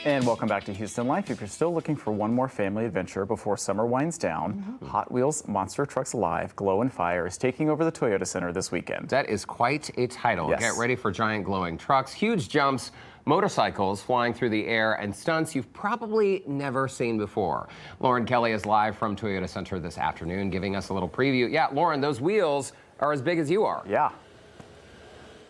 And welcome back to Houston Life. If you're still looking for one more family adventure before summer winds down, Hot Wheels Monster Trucks Alive Glow and Fire is taking over the Toyota Center this weekend. That is quite a title. Yes. Get ready for giant glowing trucks, huge jumps, motorcycles flying through the air, and stunts you've probably never seen before. Lauren Kelly is live from Toyota Center this afternoon, giving us a little preview. Yeah, Lauren, those wheels are as big as you are. Yeah.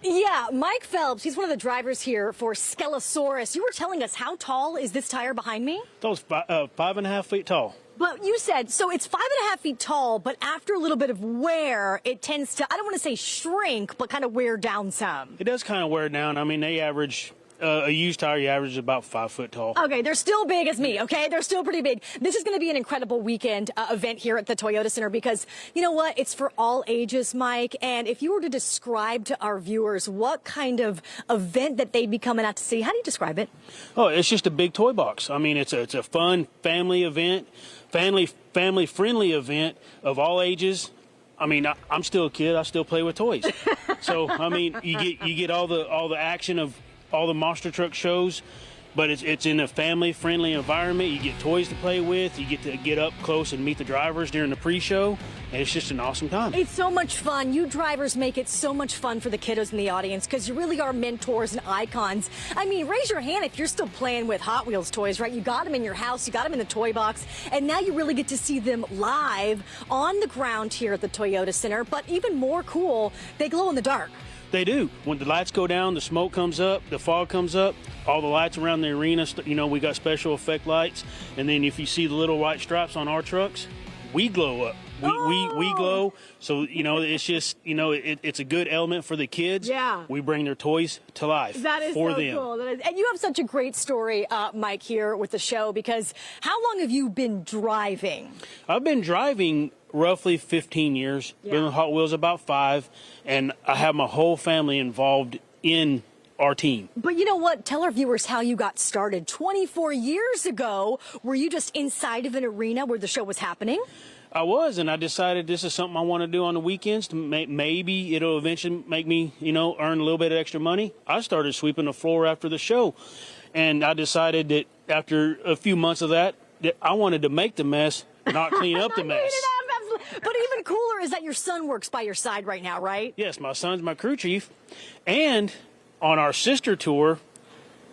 Yeah, Mike Phelps, he's one of the drivers here for Skelosaurus. You were telling us, how tall is this tire behind me? Those 5.5 feet tall. But you said, so it's 5.5 feet tall, but after a little bit of wear, it tends to, I don't want to say shrink, but kind of wear down some. It does kind of wear down. I mean, they average, a used tire, you average about 5 foot tall. Okay, they're still big as me, okay? They're still pretty big. This is going to be an incredible weekend event here at the Toyota Center because, you know what, it's for all ages, Mike. And if you were to describe to our viewers what kind of event that they'd be coming out to see, how do you describe it? Oh, it's just a big toy box. I mean, it's a fun family event, family-friendly event of all ages. I mean, I'm still a kid. I still play with toys. So, I mean, you get all the action of all the monster truck shows, but it's in a family-friendly environment. You get toys to play with. You get to get up close and meet the drivers during the pre-show, and it's just an awesome time. It's so much fun. You drivers make it so much fun for the kiddos in the audience because you really are mentors and icons. I mean, raise your hand if you're still playing with Hot Wheels toys, right? You got them in your house, you got them in the toy box, and now you really get to see them live on the ground here at the Toyota Center. But even more cool, they glow in the dark. They do. When the lights go down, the smoke comes up, the fog comes up, all the lights around the arena, you know, we got special effect lights. And then if you see the little white stripes on our trucks, we glow up. We glow. So, you know, it's just, you know, it's a good element for the kids. Yeah. We bring their toys to life That is for so them. cool. And you have such a great story, Mike, here with the show, because how long have you been driving? I've been driving roughly 15 years. Yeah. Been with Hot Wheels about 5, and I have my whole family involved in our team. But you know what? Tell our viewers how you got started. 24 years ago, were you just inside of an arena where the show was happening? I was, and I decided this is something I want to do on the weekends. To maybe it'll eventually make me, you know, earn a little bit of extra money. I started sweeping the floor after the show, and I decided that after a few months of that I wanted to make the mess, not clean up the mess. But even cooler is that your son works by your side right now, right? Yes, my son's my crew chief, and on our sister tour,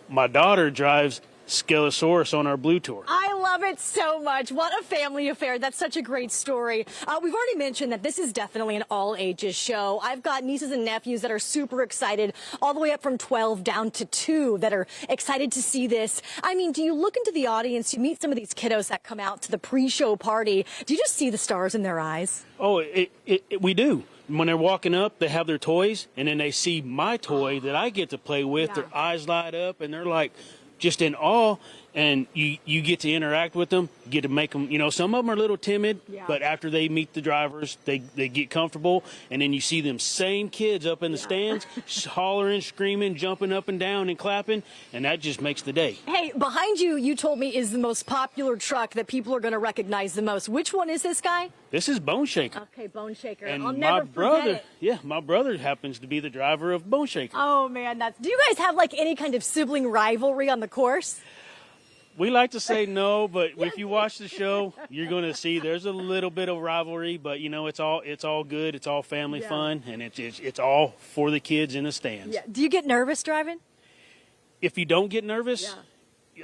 my daughter drives Skelosaurus on our blue tour. I love it so much. What a family affair. That's such a great story. We've already mentioned that this is definitely an all-ages show. I've got nieces and nephews that are super excited, all the way up from 12 down to 2 that are excited to see this. I mean, do you look into the audience, you meet some of these kiddos that come out to the pre-show party, do you just see the stars in their eyes? Oh, we do. When they're walking up, they have their toys, and then they see my toy that I get to play with. Yeah. Their eyes light up, and they're like just in awe, and you get to interact with them, get to make them, you know, some of them are a little timid, but after they meet the drivers, they get comfortable, and then you see them same kids up in the stands, hollering, screaming, jumping up and down and clapping, and that just makes the day. Hey, behind you, you told me is the most popular truck that people are going to recognize the most. Which one is this guy? This is Bone Shaker. Okay, Bone Shaker. And I'll never forget it. Yeah, my brother happens to be the driver of Bone Shaker. Oh, man. Do you guys have, like, any kind of sibling rivalry on the course? We like to say no, but if you watch the show, you're going to see there's a little bit of rivalry, but, you know, it's all good. It's all family fun, and it's all for the kids in the stands. Yeah. Do you get nervous driving? If you don't get nervous,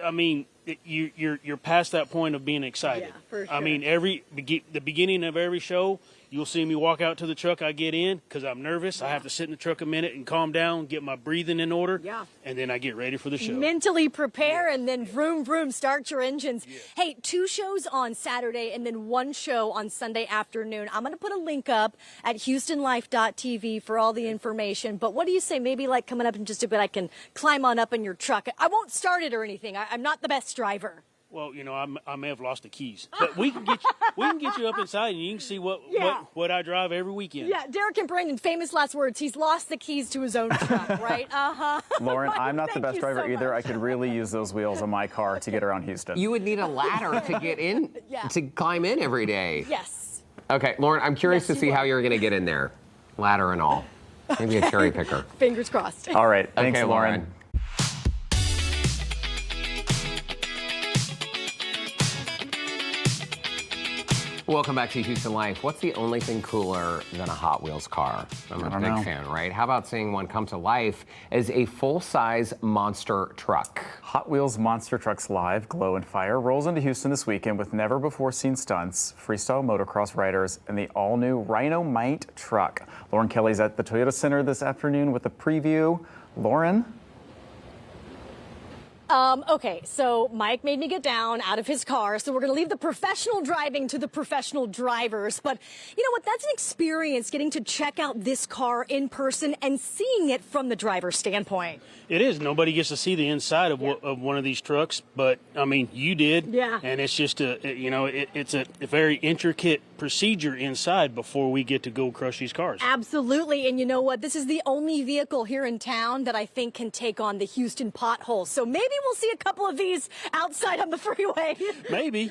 I mean, you're past that point of being excited. Yeah, for sure. I mean, the beginning of every show, you'll see me walk out to the truck I get in because I'm nervous. I have to sit in the truck a minute and calm down, get my breathing in order, and then I get ready for the show. Mentally prepare and then vroom, vroom, start your engines. Yeah. Hey, 2 shows on Saturday and then 1 show on Sunday afternoon. I'm going to put a link up at HoustonLife.tv for all the information. But what do you say? Maybe like coming up in just a bit, I can climb on up in your truck. I won't start it or anything. I'm not the best driver. Well, you know, I may have lost the keys, but we can get you up inside, and you can see what I drive every weekend. Yeah, Derek and Brandon, famous last words. He's lost the keys to his own truck, right? Lauren, I'm not the Thank best you driver so either. much. I could really use those wheels on my car to get around Houston. You would need a ladder to get in, to climb in every day. Yes. Okay, Lauren, I'm curious to see you how are. you're going to get in there. Ladder and all. Maybe a cherry picker. Fingers crossed. All right. Thanks, Okay, Lauren. Welcome back to Houston Life. What's the only thing cooler than a Hot Wheels car? I'm a big fan, right? How about seeing one come to life as a full-size monster truck? Hot Wheels Monster Trucks Live, Glow and Fire, rolls into Houston this weekend with never-before-seen stunts, freestyle motocross riders, and the all-new Rhinomite truck. Lauren Kelly's at the Toyota Center this afternoon with a preview. Lauren? Okay, so Mike made me get down out of his car, so we're going to leave the professional driving to the professional drivers. But you know what? That's an experience, getting to check out this car in person and seeing it from the driver's standpoint. It is. Nobody gets to see the inside of one of these trucks, but I mean, you did. Yeah. And it's just it's a very intricate procedure inside before we get to go crush these cars. Absolutely. And you know what? This is the only vehicle here in town that I think can take on the Houston potholes. So maybe we'll see a couple of these outside on the freeway. Maybe,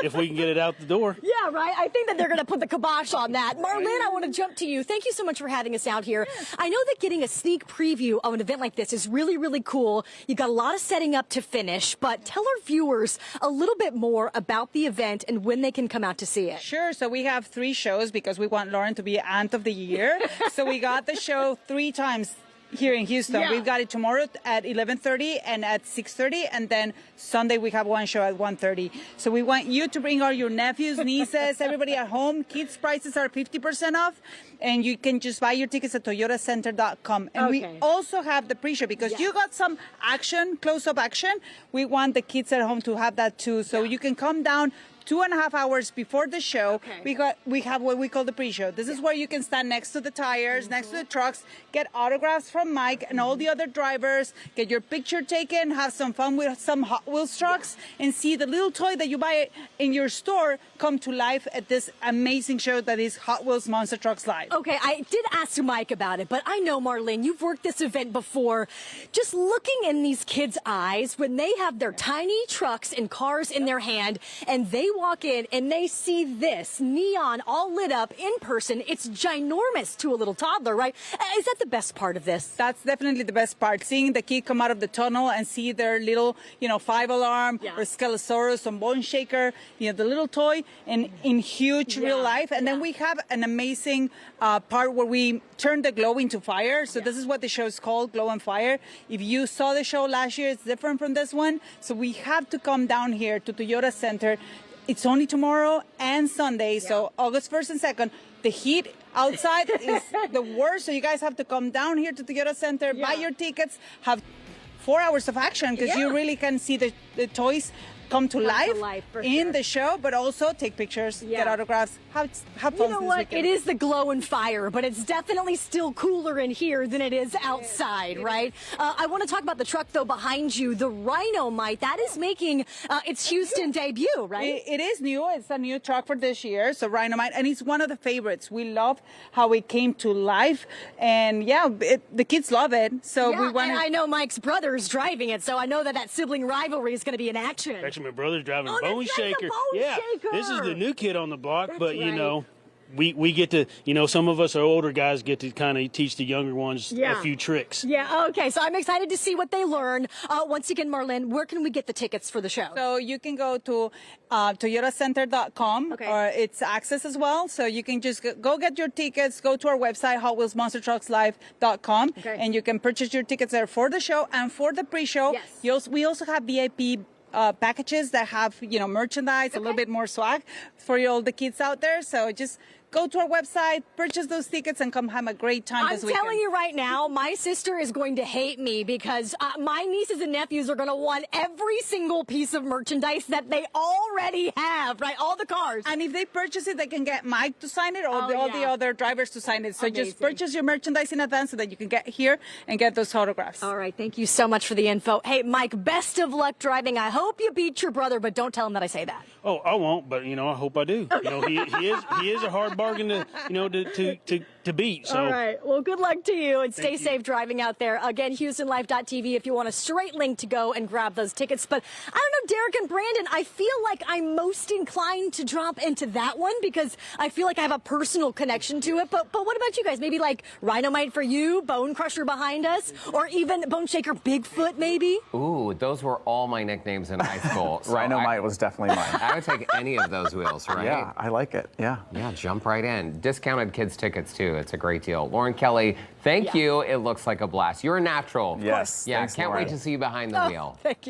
if we can get it out the door. Yeah, right. I think that they're going to put the kibosh on that. Marlene, I want to jump to you. Thank you so much for having us out here. I know that getting a sneak preview of an event like this is really, really cool. You got a lot of setting up to finish, but tell our viewers a little bit more about the event and when they can come out to see it. Sure. So we have 3 shows because we want Lauren to be Aunt of the Year. So we got the show 3 times here in Houston. Yeah. We've got it tomorrow at 11:30 and at 6:30, and then Sunday we have one show at 1:30. So we want you to bring all your nephews, nieces, everybody at home. Kids' prices are 50% off, and you can just buy your tickets at toyotacenter.com. And we also have the pre-show because you got some action, close-up action. We want the kids at home to have that too. So you can come down 2.5 hours before the show. We have what we call the pre-show. This is where you can stand next to the tires, next to the trucks, get autographs from Mike and all the other drivers, get your picture taken, have some fun with some Hot Wheels trucks, and see the little toy that you buy in your store come to life at this amazing show that is Hot Wheels Monster Trucks Live. Okay, I did ask Mike about it, but I know, Marlene, you've worked this event before. Just looking in these kids' eyes when they have their tiny trucks and cars in their hand and they walk in and they see this neon all lit up in person, it's ginormous to a little toddler, right? Is that the best part of this? That's definitely the best part. Seeing the kid come out of the tunnel and see their little, 5-alarm or Scalosaurus or Bone Shaker, the little toy in huge real life. And then we have an amazing part where we turn the glow into fire. So this is what the show is called, Glow and Fire. If you saw the show last year, it's different from this one. So we have to come down here to Toyota Center. It's only tomorrow and Sunday, so August 1st and 2nd. The heat outside is the worst, so you guys have to come down here to the Toyota Center, buy your tickets, have 4 hours of action because you really can see the toys come to life in the show, but also take pictures, get autographs, have fun. You know what? It is the glow and fire, but it's definitely still cooler in here than it is outside, right? I want to talk about the truck, though, behind you, the Rhinomite. That is making its Houston debut, right? It is new. It's a new truck for this year, so Rhinomite, and it's one of the favorites. We love how it came to life, and the kids love it. So we want. And I know Mike's brother is driving it, so I know that sibling rivalry is going to be in action. Actually, my brother's driving a Bone that's Shaker. the Bone Shaker. This is the new kid on the block, but right. we get to, some of us are older guys get to kind of teach the younger ones a few tricks. Yeah, okay, so I'm excited to see what they learn. Once again, Marlene, where can we get the tickets for the show? So you can go to toyotacenter.com, or it's access as well. So you can just go get your tickets, go to our website, hotwheelsmonstertruckslive.com, and you can purchase your tickets there for the show and for the pre-show. Yes. We also have VIP packages that have, merchandise, a little bit more swag for all the kids out there. So just go to our website, purchase those tickets, and come have a great time this weekend. I'm telling you right now, my sister is going to hate me because my nieces and nephews are going to want every single piece of merchandise that they already have, right? All the cars. And if they purchase it, they can get Mike to sign it or all the other drivers to sign it. So just purchase your merchandise in advance so that you can get here and get those autographs. All right. Thank you so much for the info. Hey, Mike, best of luck driving. I hope you beat your brother, but don't tell him that I say that. Oh, I won't, but, I hope I do. He is a hard bargain to beat. So. All right. Well, good luck to you, and stay safe driving out there. Again, HoustonLife.tv if you want a straight link to go and grab those tickets. But I don't know, Derek and Brandon, I feel like I'm most inclined to drop into that one because I feel like I have a personal connection to it. But what about you guys? Maybe like Rhinomite for you, Bone Crusher behind us, or even Bone Shaker Bigfoot, maybe? Ooh, those were all my nicknames in high school. So Rhinomite was definitely mine. I would take any of those wheels, right? Yeah, I like it. Yeah. Yeah, jump right in. Discounted kids tickets, too. It's a great deal. Lauren Kelly, thank you. It looks like a blast. You're a natural. Yes. Yeah, Thanks, can't Lauren. wait to see you behind the wheel. Thank you.